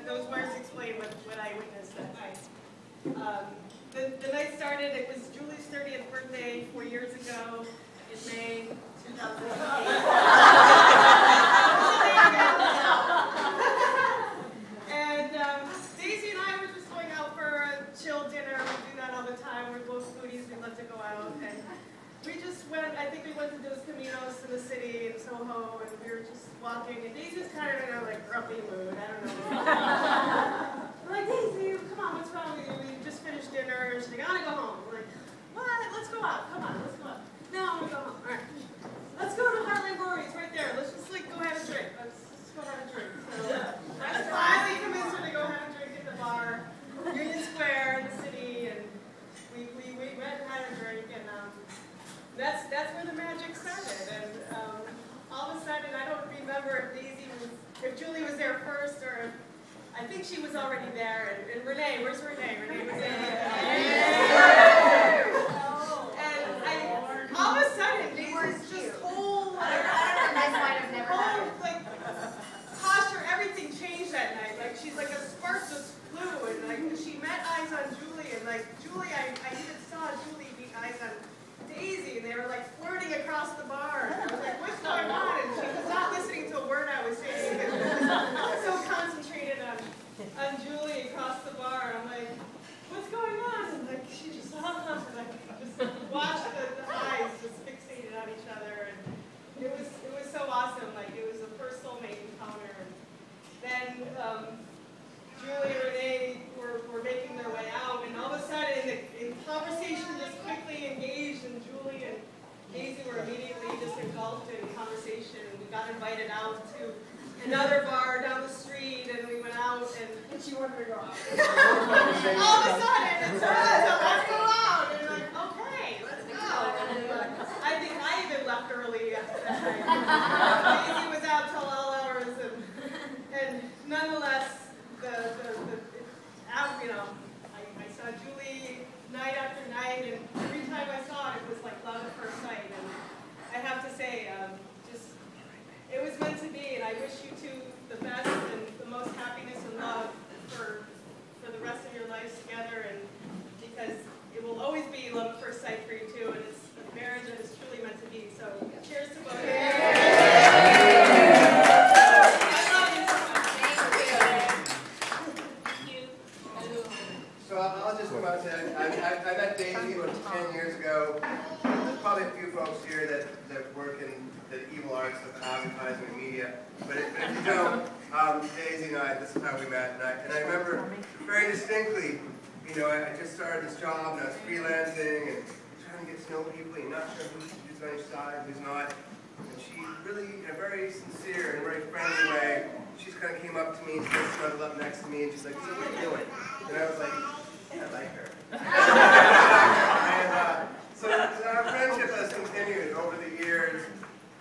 those words explain what I witnessed that night. The night started, it was Julie's 30th birthday 4 years ago in May 2008. And Daisy and I were just going out for a chill dinner. We do that all the time. We're both foodies, we love to go out. And we just went, I think we went to Dos Caminos in the city in Soho, and we were just walking. And Daisy's kind of in a like grumpy mood, I don't know. We're like, Daisy, come on, what's wrong with you? We just finished dinner. She's like, I want to go home. We're like, what? Let's go out. Come on, let's go out. No, I want to go home. All right. Let's go to Heartland Brewery's right there. Let's just like go have a drink. Let's go have a drink. So I finally convinced her to go have a drink at the bar, Union Square in the city, and we went and had a drink, and that's where the magic started. And all of a sudden, I don't remember if Julie was there first, or I think she was already there. And Renee, where's Renee? Renee was in. And all of a sudden, Daisy's just whole posture, everything changed that night. Like she's like a spark just flew, and like she met eyes on Julie, and like Julie, I even saw Julie meet eyes on Daisy, and they were like flirting across the bar. And I was like, what's going on? And she was not listening to a word I was saying. And I was so concentrated on Julie across the bar. I'm like, what's going on? And like she just watched the eyes just fixated on each other, and it was so awesome. Like it was a first soulmate encounter. And then Julie and Renee were making their way out, and all of a sudden the conversation just quickly engaged, and Julie and Daisy were immediately just engulfed in conversation. And we got invited out to another bar down the street, and we went out, and she wanted to go out. All of a sudden, it's let's go out, and like, okay, let's go. And I think I even left early after that night. Daisy was out till all hours, and nonetheless, I saw Julie night after night, and every time I saw it, it was like love at first sight. And I have to say, it was meant to be, and I wish you two the best and the most happiness and love for the rest of your lives together, and because it will always be love at first sight for you two, and it's a marriage that is truly meant to be. So cheers to both of you. So I'll just come out and say, I met Daisy about 10 years ago. There's probably a few folks here that work in the evil arts of advertising and media. But if you don't, Daisy and I, this is how we met. And I remember very distinctly, you know, I just started this job and I was freelancing and trying to get to know people. You're not sure who's on your side, who's not. And she really, in a very sincere and very friendly way, she just kind of came up to me and she snuggled up next to me and she's like, so what are you doing? And I was like, I like her. And so our friendship has continued over the years,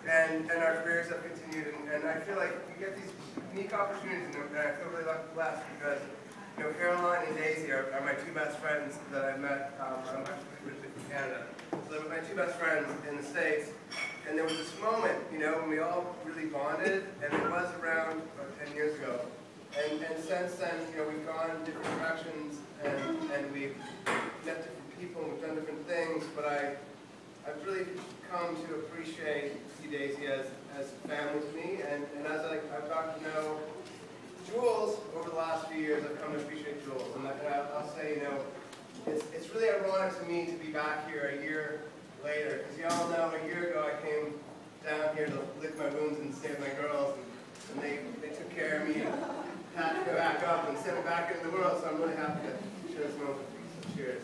and our careers have continued, and I feel like we get these unique opportunities, and I feel really blessed because, you know, Caroline and Daisy are my two best friends that I met. I'm actually originally from Canada, so they were my two best friends in the States, and there was this moment, you know, when we all really bonded, and it was around about 10 years ago. And since then, you know, we've gone in different directions, and we've met different people, and we've done different things, but I've really come to appreciate you, Daisy, as family to me, and as I've gotten to know Jules over the last few years, I've come to appreciate Jules, and I'll say, you know, it's really ironic to me to be back here a year later, because you all know a year ago I came down here to lick my wounds and save my girls, and they took care of me and had to go back up and send me back into the world, so I'm really happy to share this moment with you. So cheers.